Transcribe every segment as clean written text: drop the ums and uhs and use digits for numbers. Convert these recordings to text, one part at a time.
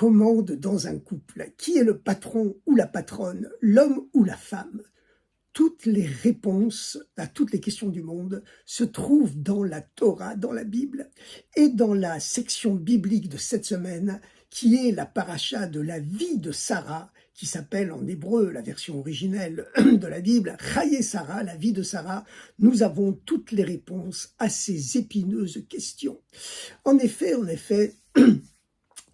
commande dans un couple? Qui est le patron ou la patronne, l'homme ou la femme? Toutes les réponses à toutes les questions du monde se trouvent dans la Torah, dans la Bible, et dans la section biblique de cette semaine, qui est la paracha de la vie de Sarah, qui s'appelle en hébreu, la version originelle de la Bible, Chaye Sarah, la vie de Sarah. Nous avons toutes les réponses à ces épineuses questions. En effet,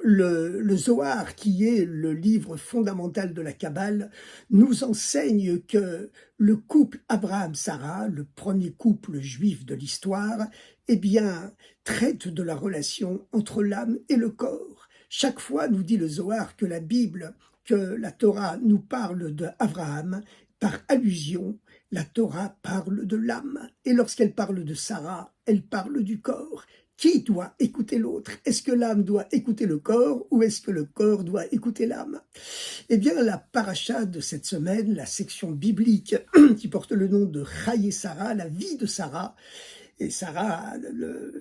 le Zohar, qui est le livre fondamental de la Kabbale, nous enseigne que le couple Abraham-Sarah, le premier couple juif de l'histoire, eh bien, traite de la relation entre l'âme et le corps. Chaque fois, nous dit le Zohar, que la Bible, que la Torah nous parle d'Abraham, par allusion, la Torah parle de l'âme. Et lorsqu'elle parle de Sarah, elle parle du corps. Qui doit écouter l'autre? Est-ce que l'âme doit écouter le corps ou est-ce que le corps doit écouter l'âme? Eh bien, la paracha de cette semaine, la section biblique qui porte le nom de Chaye Sarah, la vie de Sarah, et Sarah,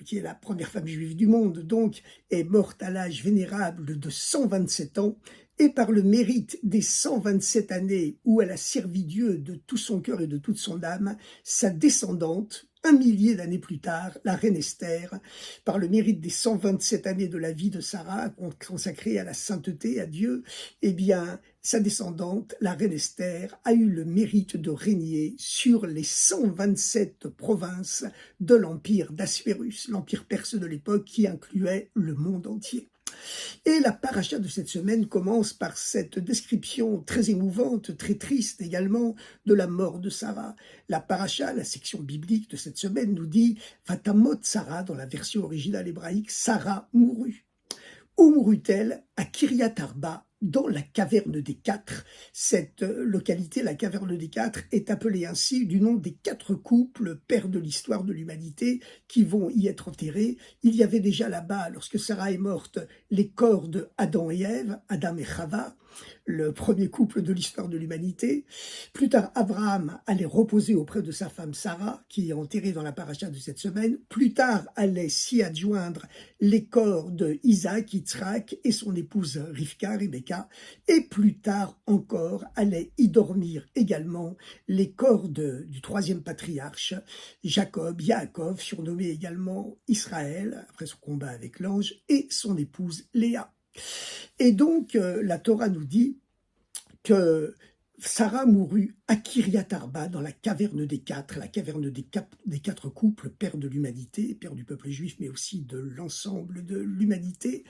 qui est la première femme juive du monde, donc, est morte à l'âge vénérable de 127 ans, et par le mérite des 127 années où elle a servi Dieu de tout son cœur et de toute son âme, sa descendante, 1 000 d'années plus tard, la reine Esther, par le mérite des 127 années de la vie de Sarah, consacrée à la sainteté, à Dieu, eh bien, sa descendante, la reine Esther, a eu le mérite de régner sur les 127 provinces de l'empire d'Assuérus, l'empire perse de l'époque qui incluait le monde entier. Et la paracha de cette semaine commence par cette description très émouvante, très triste également, de la mort de Sarah. La paracha, la section biblique de cette semaine, nous dit « Vatamot Sarah » dans la version originale hébraïque, Sarah mourut. Où mourut-elle? À Kiryat Arba, dans la caverne des quatre. Cette localité, la caverne des quatre, est appelée ainsi du nom des 4 couples, pères de l'histoire de l'humanité, qui vont y être enterrés. Il y avait déjà là-bas, lorsque Sarah est morte, les corps de Adam et Ève, Adam et Chava, le premier couple de l'histoire de l'humanité. Plus tard, Abraham allait reposer auprès de sa femme Sarah, qui est enterrée dans la paracha de cette semaine. Plus tard, allaient s'y adjoindre les corps de Isaac, Yitzhak et son épouse Rivka, Rebecca. Et plus tard encore, allaient y dormir également les corps du troisième patriarche, Jacob, Yaakov, surnommé également Israël, après son combat avec l'ange, et son épouse Léa. Et donc, la Torah nous dit que Sarah mourut à Kiryat Arba, dans la caverne des quatre, la caverne des 4 couples, pères de l'humanité, pères du peuple juif, mais aussi de l'ensemble de l'humanité.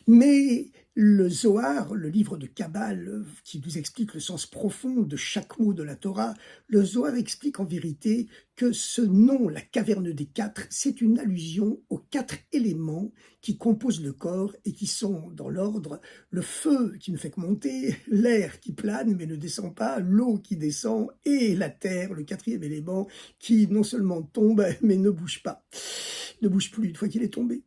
Mais le Zohar, le livre de Kabbale, qui nous explique le sens profond de chaque mot de la Torah, le Zohar explique en vérité que ce nom, la caverne des 4, c'est une allusion aux 4 éléments qui composent le corps et qui sont dans l'ordre: le feu qui ne fait que monter, l'air qui plane mais ne descend pas, l'eau qui descend et la terre, le 4e élément, qui non seulement tombe mais ne bouge pas, ne bouge plus une fois qu'il est tombé.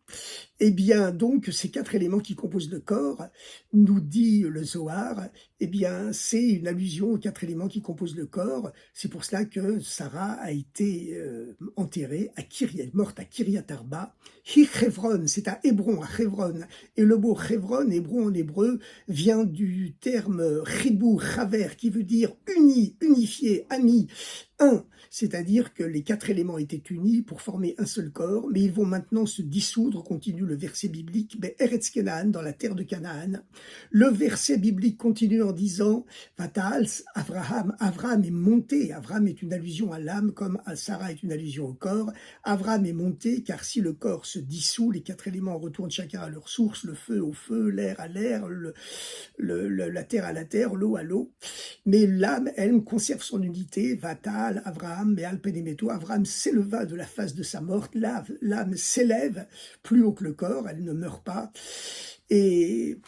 Eh bien, donc, ces 4 éléments qui composent le corps, nous dit le Zohar, eh bien, c'est une allusion aux 4 éléments qui composent le corps. C'est pour cela que Sarah a été enterrée, morte à Kiryat Arba. Hi-Chevron, c'est à Hébron, à Chevron. Et le mot Chevron, hébreu en hébreu, vient du terme chibou, chaver, qui veut dire uni, unifié, ami, un. C'est-à-dire que les 4 éléments étaient unis pour former un seul corps, mais ils vont maintenant se dissoudre, continue le verset biblique, Eretz Canaan, dans la terre de Canaan. Le verset biblique continue en disant « Vatal Avraham » Avraham est monté. Avraham est une allusion à l'âme, comme Sarah est une allusion au corps. Avraham est monté, car si le corps se dissout, les 4 éléments retournent chacun à leur source, le feu au feu, l'air à l'air, la terre à la terre, l'eau à l'eau. Mais l'âme, elle, conserve son unité. Vatal Avraham, mais Alpenemeto, Avraham s'éleva de la face de sa mort, l'âme s'élève plus haut que le corps, elle ne meurt pas. Et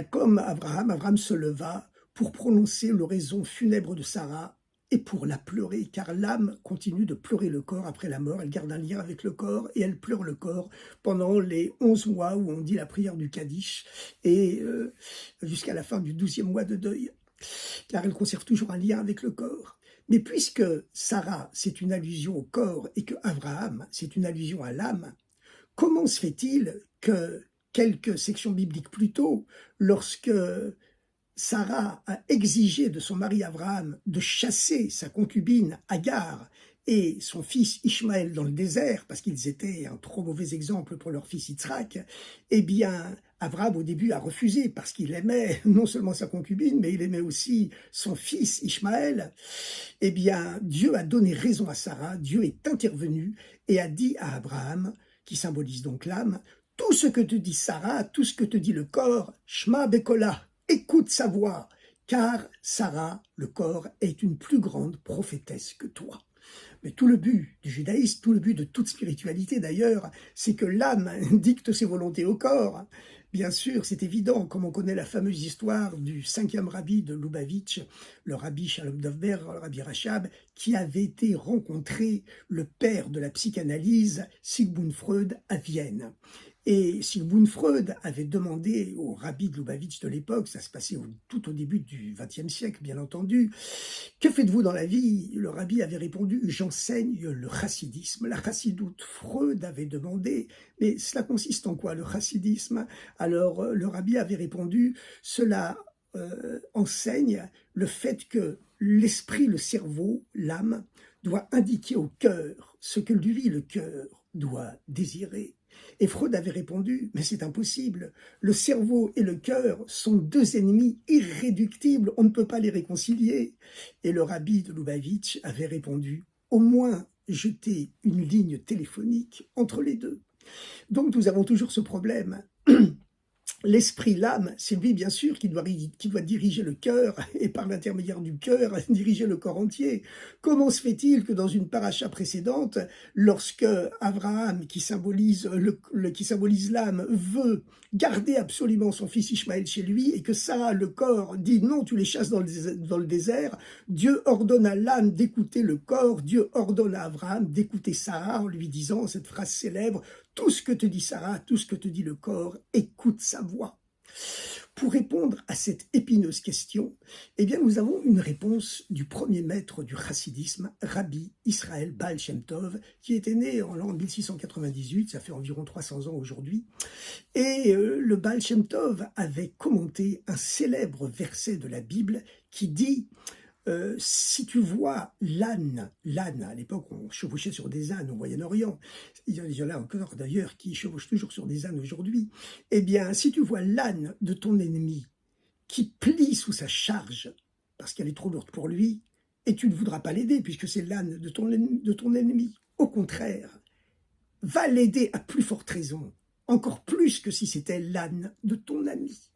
comme Avraham se leva pour prononcer l'oraison funèbre de Sarah et pour la pleurer, car l'âme continue de pleurer le corps après la mort, elle garde un lien avec le corps et elle pleure le corps pendant les 11 mois où on dit la prière du Kaddish et jusqu'à la fin du 12e mois de deuil, car elle conserve toujours un lien avec le corps. Mais puisque Sarah, c'est une allusion au corps et que Abraham, c'est une allusion à l'âme, comment se fait-il que quelques sections bibliques plus tôt, lorsque Sarah a exigé de son mari Abraham de chasser sa concubine Agar et son fils Ishmaël dans le désert, parce qu'ils étaient un trop mauvais exemple pour leur fils Yitzhak, eh bien, Abraham au début a refusé parce qu'il aimait non seulement sa concubine, mais il aimait aussi son fils Ishmaël. Eh bien, Dieu a donné raison à Sarah, Dieu est intervenu et a dit à Abraham, qui symbolise donc l'âme, tout ce que te dit Sarah, tout ce que te dit le corps, Shma Bekola, écoute sa voix, car Sarah, le corps, est une plus grande prophétesse que toi. Mais tout le but du judaïsme, tout le but de toute spiritualité d'ailleurs, c'est que l'âme dicte ses volontés au corps. Bien sûr, c'est évident, comme on connaît la fameuse histoire du 5e rabbi de Lubavitch, le rabbi Shalom Dovber, le rabbi Rachab, qui avait été rencontrer le père de la psychanalyse, Sigmund Freud, à Vienne. Et Sigmund Freud avait demandé au rabbi de Lubavitch de l'époque, ça se passait tout au début du XXe siècle, bien entendu, que faites-vous dans la vie? Le rabbi avait répondu, j'enseigne le chassidisme, la chassidoute. Freud avait demandé, mais cela consiste en quoi le chassidisme? Alors le rabbi avait répondu, cela enseigne le fait que l'esprit, le cerveau, l'âme, doit indiquer au cœur ce que lui, le cœur, doit désirer. Et Freud avait répondu, mais c'est impossible, le cerveau et le cœur sont deux ennemis irréductibles, on ne peut pas les réconcilier. Et le rabbi de Lubavitch avait répondu, au moins jeter une ligne téléphonique entre les deux. Donc nous avons toujours ce problème. L'esprit, l'âme, c'est lui bien sûr qui doit diriger le cœur et par l'intermédiaire du cœur diriger le corps entier. Comment se fait-il que dans une paracha précédente, lorsque Abraham, qui symbolise l'âme, veut garder absolument son fils Ishmaël chez lui et que Sarah, le corps, dit non, tu les chasses dans le désert, Dieu ordonne à l'âme d'écouter le corps, Dieu ordonne à Abraham d'écouter Sarah en lui disant cette phrase célèbre, tout ce que te dit Sarah, tout ce que te dit le corps, écoute sa voix. Pour répondre à cette épineuse question, eh bien, nous avons une réponse du premier maître du chassidisme, Rabbi Israël Baal Shem Tov, qui était né en l'an 1698, ça fait environ 300 ans aujourd'hui, et le Baal Shem Tov avait commenté un célèbre verset de la Bible qui dit si tu vois l'âne, à l'époque on chevauchait sur des ânes au Moyen-Orient, il y en a encore d'ailleurs qui chevauchent toujours sur des ânes aujourd'hui, eh bien si tu vois l'âne de ton ennemi qui plie sous sa charge parce qu'elle est trop lourde pour lui, et tu ne voudras pas l'aider puisque c'est l'âne de ton ennemi, au contraire, va l'aider à plus forte raison, encore plus que si c'était l'âne de ton ami.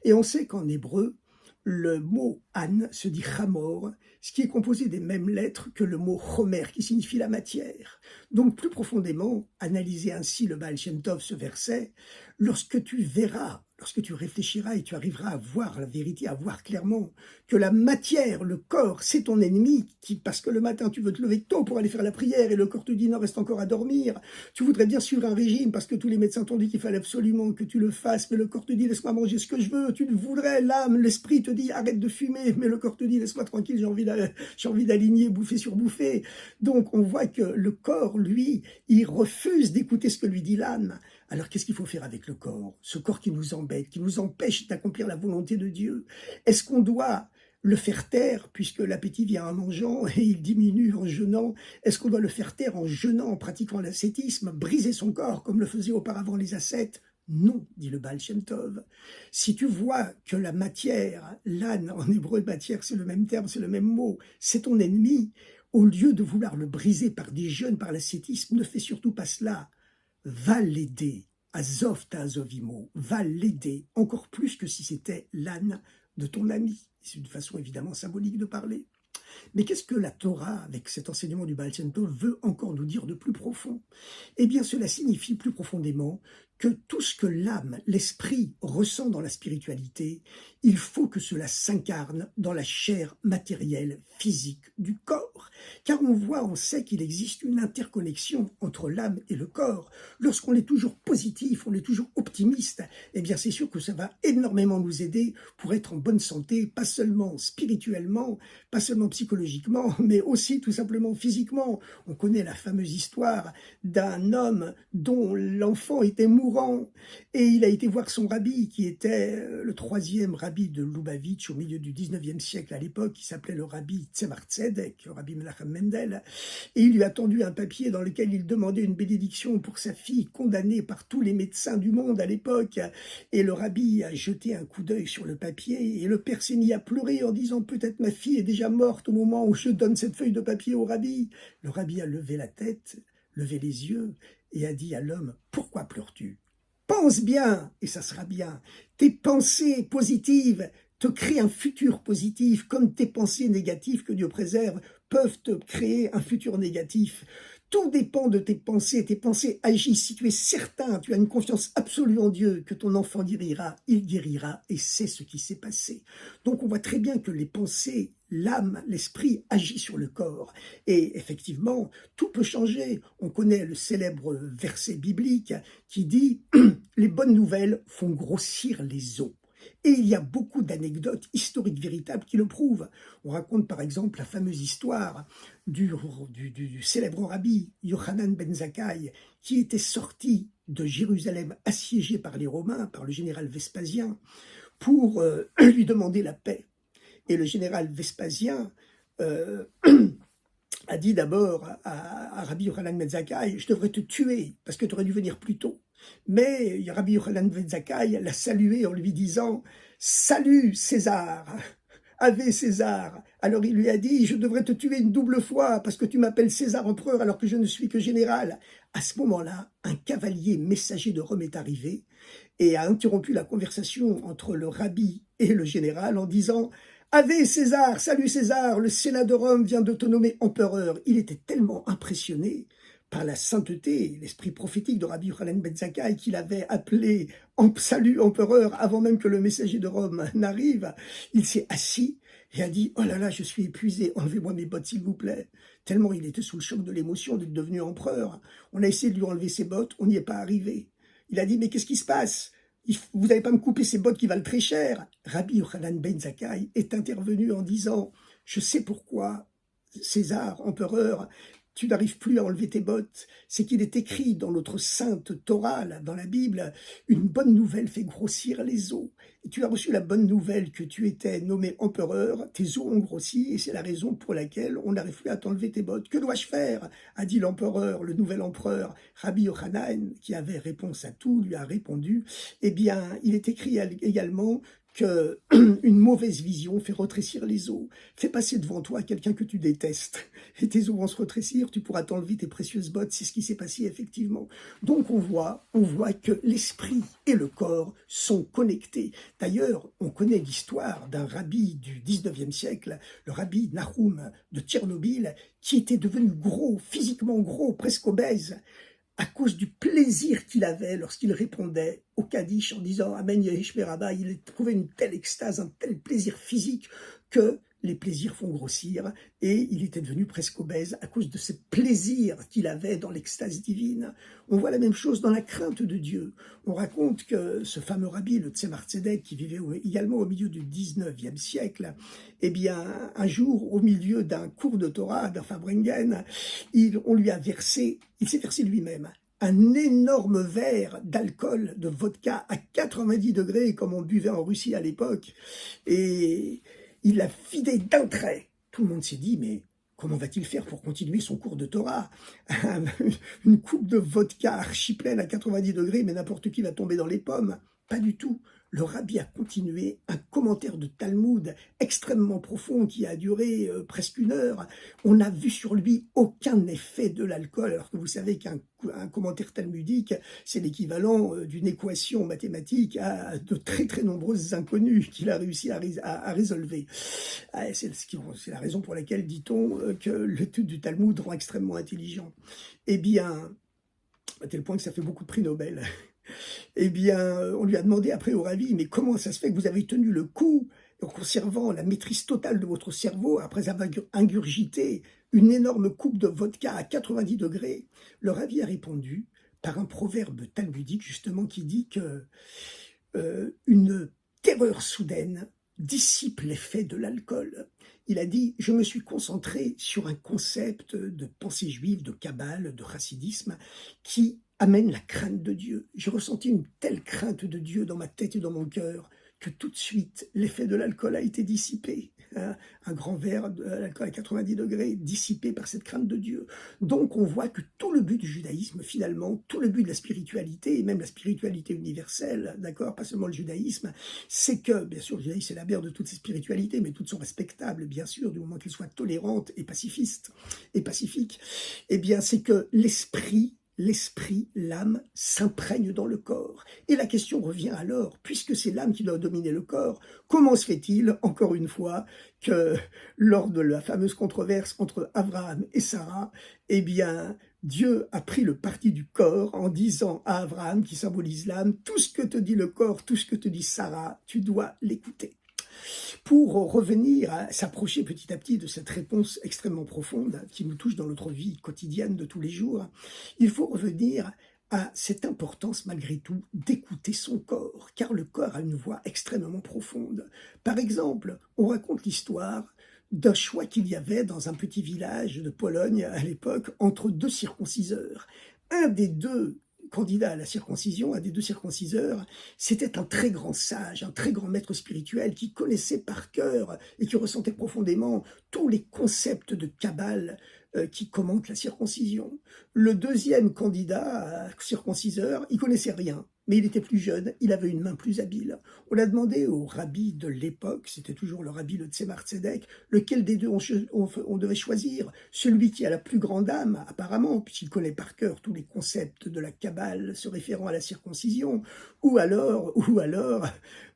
Et on sait qu'en hébreu, le mot « âne » se dit « chamor », ce qui est composé des mêmes lettres que le mot « chomer » qui signifie la matière. Donc plus profondément, analyser ainsi le Baal Shem Tov, ce verset, lorsque tu verras, lorsque tu réfléchiras et tu arriveras à voir la vérité, à voir clairement que la matière, le corps, c'est ton ennemi, parce que le matin tu veux te lever tôt pour aller faire la prière et le corps te dit non, reste encore à dormir, tu voudrais bien suivre un régime parce que tous les médecins t'ont dit qu'il fallait absolument que tu le fasses, mais le corps te dit laisse-moi manger ce que je veux, tu le voudrais, l'âme, l'esprit te dit arrête de fumer, mais le corps te dit laisse-moi tranquille, j'ai envie d'aligner, bouffer sur bouffer. Donc on voit que le corps, lui, il refuse d'écouter ce que lui dit l'âme. Alors qu'est-ce qu'il faut faire avec le corps? Ce corps qui nous embête, qui nous empêche d'accomplir la volonté de Dieu. Est-ce qu'on doit le faire taire, puisque l'appétit vient en mangeant et il diminue en jeûnant? Est-ce qu'on doit le faire taire en jeûnant, en pratiquant l'ascétisme, briser son corps comme le faisaient auparavant les ascètes? Non, dit le Baal Shem Tov. Si tu vois que la matière, l'âne, en hébreu matière, c'est le même terme, c'est le même mot, c'est ton ennemi, au lieu de vouloir le briser par des jeûnes, par l'ascétisme, ne fais surtout pas cela. Va l'aider, Azov ta Azovimo, va l'aider, encore plus que si c'était l'âne de ton ami. C'est une façon évidemment symbolique de parler. Mais qu'est-ce que la Torah, avec cet enseignement du Baal Shem Tov, veut encore nous dire de plus profond? Eh bien, cela signifie plus profondément que tout ce que l'âme, l'esprit ressent dans la spiritualité, il faut que cela s'incarne dans la chair matérielle, physique du corps. Car on sait qu'il existe une interconnexion entre l'âme et le corps. Lorsqu'on est toujours positif, on est toujours optimiste, eh bien c'est sûr que ça va énormément nous aider pour être en bonne santé, pas seulement spirituellement, pas seulement psychologiquement, mais aussi tout simplement physiquement. On connaît la fameuse histoire d'un homme dont l'enfant était mourant, et il a été voir son rabbi, qui était le troisième rabbi de Lubavitch au milieu du 19e siècle à l'époque, qui s'appelait le rabbi Tzemar Tzedek, le rabbi Menachem Mendel, et il lui a tendu un papier dans lequel il demandait une bénédiction pour sa fille, condamnée par tous les médecins du monde à l'époque, et le rabbi a jeté un coup d'œil sur le papier, et le père s'est mis à pleurer en disant « Peut-être ma fille est déjà morte au moment où je donne cette feuille de papier au rabbi ». Le rabbi a levé la tête, levé les yeux, et a dit à l'homme « Pourquoi pleures-tu ? Pense bien, et ça sera bien. Tes pensées positives te créent un futur positif, comme tes pensées négatives, que Dieu préserve, peuvent te créer un futur négatif. Tout dépend de tes pensées. Tes pensées agissent. Si tu es certain, tu as une confiance absolue en Dieu, que ton enfant guérira, il guérira, et c'est ce qui s'est passé. Donc on voit très bien que les pensées, l'âme, l'esprit agit sur le corps. Et effectivement, tout peut changer. On connaît le célèbre verset biblique qui dit « Les bonnes nouvelles font grossir les os ». Et il y a beaucoup d'anecdotes historiques véritables qui le prouvent. On raconte par exemple la fameuse histoire du célèbre rabbi Yochanan ben Zakkai, qui était sorti de Jérusalem assiégé par les Romains, par le général Vespasien, pour lui demander la paix. Et le général Vespasien a dit d'abord à Rabbi Yochanan ben Zakkai « Je devrais te tuer parce que tu aurais dû venir plus tôt ». Mais Rabbi Yochanan ben Zakkai l'a salué en lui disant « Salut César !» Ave César. Alors il lui a dit « Je devrais te tuer une double fois parce que tu m'appelles César empereur alors que je ne suis que général. » À ce moment-là, un cavalier messager de Rome est arrivé et a interrompu la conversation entre le rabbi et le général en disant « Ave César, salut César, le Sénat de Rome vient de te nommer empereur. » Il était tellement impressionné par la sainteté, l'esprit prophétique de Rabbi Yochanan ben Zakkai, qu'il avait appelé en salut empereur avant même que le messager de Rome n'arrive. Il s'est assis et a dit « Oh là là, je suis épuisé, enlevez-moi mes bottes s'il vous plaît ». Tellement il était sous le choc de l'émotion d'être devenu empereur. On a essayé de lui enlever ses bottes, on n'y est pas arrivé. Il a dit « Mais qu'est-ce qui se passe ? Vous n'allez pas me couper ces bottes qui valent très cher ?» Rabbi Yochanan ben Zakkai est intervenu en disant « Je sais pourquoi, César, empereur, tu n'arrives plus à enlever tes bottes, c'est qu'il est écrit dans notre sainte Torah, là, dans la Bible, une bonne nouvelle fait grossir les os. Et tu as reçu la bonne nouvelle que tu étais nommé empereur, tes os ont grossi, et c'est la raison pour laquelle on n'arrive plus à t'enlever tes bottes. Que dois-je faire ? A dit l'empereur, le nouvel empereur. Rabbi Yochanan, qui avait réponse à tout, lui a répondu, eh bien, il est écrit également qu'une mauvaise vision fait rétrécir les os. Fais passer devant toi quelqu'un que tu détestes et tes os vont se rétrécir, tu pourras t'enlever tes précieuses bottes. C'est ce qui s'est passé effectivement. Donc on voit que l'esprit et le corps sont connectés. D'ailleurs, on connaît l'histoire d'un rabbi du 19e siècle, le rabbi Nahum de Tchernobyl, qui était devenu gros, physiquement gros, presque obèse, à cause du plaisir qu'il avait lorsqu'il répondait au Kaddish en disant « Amen Yehish Merabah », il trouvait une telle extase, un tel plaisir physique que les plaisirs font grossir et il était devenu presque obèse à cause de ce plaisir qu'il avait dans l'extase divine. On voit la même chose dans la crainte de Dieu. On raconte que ce fameux rabbi, le Tzemar Tzedek, qui vivait également au milieu du 19e siècle, eh bien, un jour, au milieu d'un cours de Torah, d'un Farbrengen, on lui a versé, il s'est versé lui-même, un énorme verre d'alcool, de vodka à 90 degrés, comme on buvait en Russie à l'époque, et il l'a vidé d'un trait. Tout le monde s'est dit, mais comment va-t-il faire pour continuer son cours de Torah? Une coupe de vodka archi-pleine à 90 degrés, mais n'importe qui va tomber dans les pommes. Pas du tout. Le rabbi a continué un commentaire de Talmud extrêmement profond qui a duré presque 1 heure. On n'a vu sur lui aucun effet de l'alcool, alors que vous savez qu'un commentaire talmudique, c'est l'équivalent d'une équation mathématique à de très très nombreuses inconnues qu'il a réussi à résolver. C'est la raison pour laquelle, dit-on, que l'étude du Talmud rend extrêmement intelligent. Eh bien, à tel point que ça fait beaucoup de prix Nobel. Eh bien, on lui a demandé après au rabbi, mais comment ça se fait que vous avez tenu le coup en conservant la maîtrise totale de votre cerveau après avoir ingurgité une énorme coupe de vodka à 90 degrés? Le rabbi a répondu par un proverbe talmudique justement qui dit que une terreur soudaine dissipe l'effet de l'alcool. Il a dit « Je me suis concentré sur un concept de pensée juive, de kabbale, de chassidisme qui amène la crainte de Dieu. J'ai ressenti une telle crainte de Dieu dans ma tête et dans mon cœur que tout de suite, l'effet de l'alcool a été dissipé. Un grand verre d'alcool à 90 degrés, dissipé par cette crainte de Dieu. Donc on voit que tout le but du judaïsme, finalement, tout le but de la spiritualité, et même la spiritualité universelle, d'accord, pas seulement le judaïsme, c'est que, bien sûr, le judaïsme c'est la mère de toutes ces spiritualités, mais toutes sont respectables, bien sûr, du moment qu'elles soient tolérantes et pacifistes et pacifiques. Eh bien, c'est que l'esprit, l'âme s'imprègne dans le corps. Et la question revient alors, puisque c'est l'âme qui doit dominer le corps, comment se fait-il, encore une fois, que lors de la fameuse controverse entre Abraham et Sarah, eh bien, Dieu a pris le parti du corps en disant à Abraham, qui symbolise l'âme, tout ce que te dit le corps, tout ce que te dit Sarah, tu dois l'écouter. Pour revenir à s'approcher petit à petit de cette réponse extrêmement profonde qui nous touche dans notre vie quotidienne de tous les jours, il faut revenir à cette importance malgré tout d'écouter son corps, car le corps a une voix extrêmement profonde. Par exemple, on raconte l'histoire d'un choix qu'il y avait dans un petit village de Pologne à l'époque entre deux circonciseurs. Un des deux candidat à la circoncision, un des deux circonciseurs, c'était un très grand sage, un très grand maître spirituel qui connaissait par cœur et qui ressentait profondément tous les concepts de Kabbale qui commentent la circoncision. Le deuxième candidat circonciseur, il connaissait rien, mais il était plus jeune, il avait une main plus habile. On a demandé au rabbi de l'époque, c'était toujours le rabbi le Tzemar Tzedek, lequel des deux on devait choisir, celui qui a la plus grande âme, apparemment, puisqu'il connaît par cœur tous les concepts de la Kabbale se référant à la circoncision, ou alors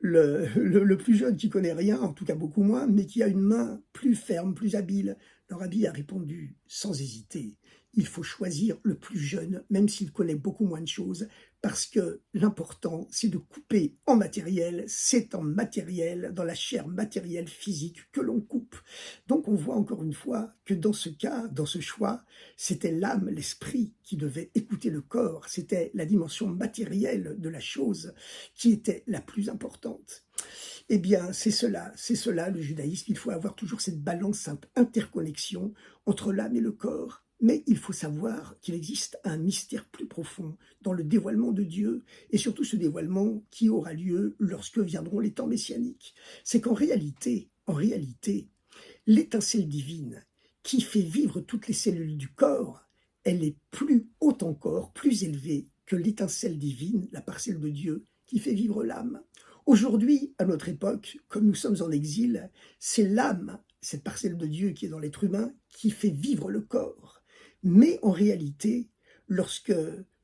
le plus jeune qui connaît rien, en tout cas beaucoup moins, mais qui a une main plus ferme, plus habile. Le rabbi a répondu sans hésiter, il faut choisir le plus jeune, même s'il connaît beaucoup moins de choses, parce que l'important, c'est de couper en matériel, c'est en matériel, dans la chair matérielle physique que l'on coupe. Donc on voit encore une fois que dans ce cas, dans ce choix, c'était l'âme, l'esprit qui devait écouter le corps, c'était la dimension matérielle de la chose qui était la plus importante. Eh bien, c'est cela le judaïsme, il faut avoir toujours cette balance, cette interconnexion entre l'âme et le corps. Mais il faut savoir qu'il existe un mystère plus profond dans le dévoilement de Dieu, et surtout ce dévoilement qui aura lieu lorsque viendront les temps messianiques. C'est qu'en réalité, l'étincelle divine qui fait vivre toutes les cellules du corps, elle est plus haute encore, plus élevée que l'étincelle divine, la parcelle de Dieu, qui fait vivre l'âme. Aujourd'hui, à notre époque, comme nous sommes en exil, c'est l'âme, cette parcelle de Dieu qui est dans l'être humain, qui fait vivre le corps. Mais en réalité, lorsque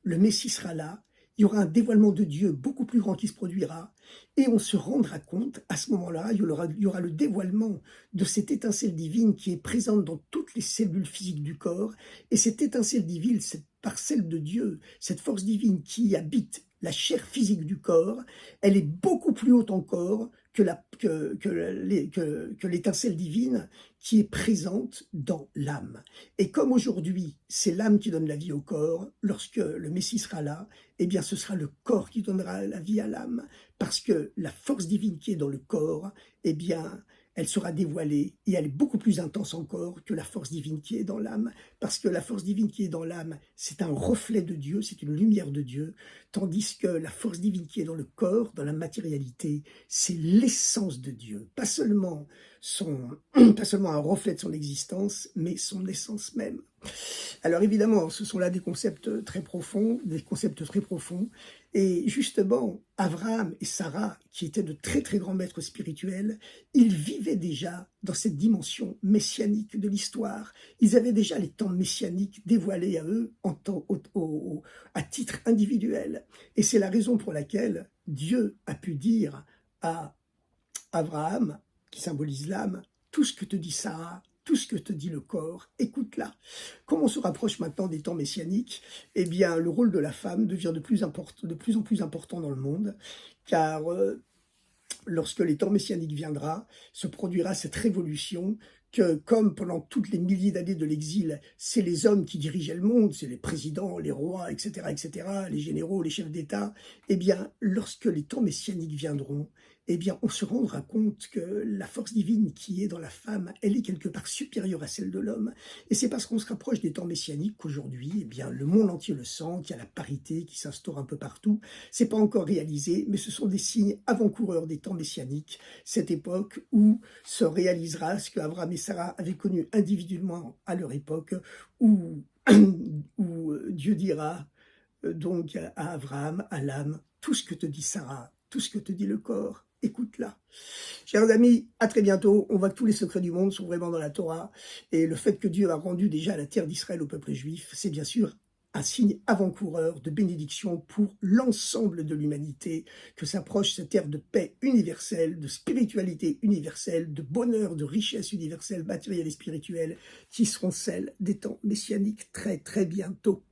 le Messie sera là, il y aura un dévoilement de Dieu beaucoup plus grand qui se produira, et on se rendra compte, à ce moment-là, il y aura le dévoilement de cette étincelle divine qui est présente dans toutes les cellules physiques du corps, et cette étincelle divine, cette parcelle de Dieu, cette force divine qui habite la chair physique du corps, elle est beaucoup plus haute encore que l'étincelle divine qui est présente dans l'âme. Et comme aujourd'hui, c'est l'âme qui donne la vie au corps, lorsque le Messie sera là, eh bien ce sera le corps qui donnera la vie à l'âme, parce que la force divine qui est dans le corps, eh bien, elle sera dévoilée et elle est beaucoup plus intense encore que la force divine qui est dans l'âme, parce que la force divine qui est dans l'âme, c'est un reflet de Dieu, c'est une lumière de Dieu, tandis que la force divine qui est dans le corps, dans la matérialité, c'est l'essence de Dieu, pas seulement un reflet de son existence, mais son essence même. Alors évidemment, ce sont là des concepts très profonds, et justement, Abraham et Sarah, qui étaient de très très grands maîtres spirituels, ils vivaient déjà dans cette dimension messianique de l'histoire. Ils avaient déjà les temps messianiques dévoilés à eux à titre individuel. Et c'est la raison pour laquelle Dieu a pu dire à Abraham, qui symbolise l'âme, tout ce que te dit Sarah, tout ce que te dit le corps, écoute-la. Comme on se rapproche maintenant des temps messianiques, eh bien, le rôle de la femme devient de plus en plus important dans le monde, car lorsque les temps messianiques viendra, se produira cette révolution que, comme pendant toutes les milliers d'années de l'exil, c'est les hommes qui dirigeaient le monde, c'est les présidents, les rois, etc., les généraux, les chefs d'État, eh bien, lorsque les temps messianiques viendront, eh bien, on se rendra compte que la force divine qui est dans la femme, elle est quelque part supérieure à celle de l'homme. Et c'est parce qu'on se rapproche des temps messianiques qu'aujourd'hui, eh bien, le monde entier le sent, qu'il y a la parité qui s'instaure un peu partout. C'est pas encore réalisé, mais ce sont des signes avant-coureurs des temps messianiques, cette époque où se réalisera ce qu'Abraham et Sarah avaient connu individuellement à leur époque, où, où Dieu dira donc à Abraham, à l'âme, tout ce que te dit Sarah, tout ce que te dit le corps, écoute-la. Chers amis, à très bientôt. On voit que tous les secrets du monde sont vraiment dans la Torah. Et le fait que Dieu a rendu déjà la terre d'Israël au peuple juif, c'est bien sûr un signe avant-coureur de bénédiction pour l'ensemble de l'humanité, que s'approche cette ère de paix universelle, de spiritualité universelle, de bonheur, de richesse universelle, matérielle et spirituelle, qui seront celles des temps messianiques très très bientôt.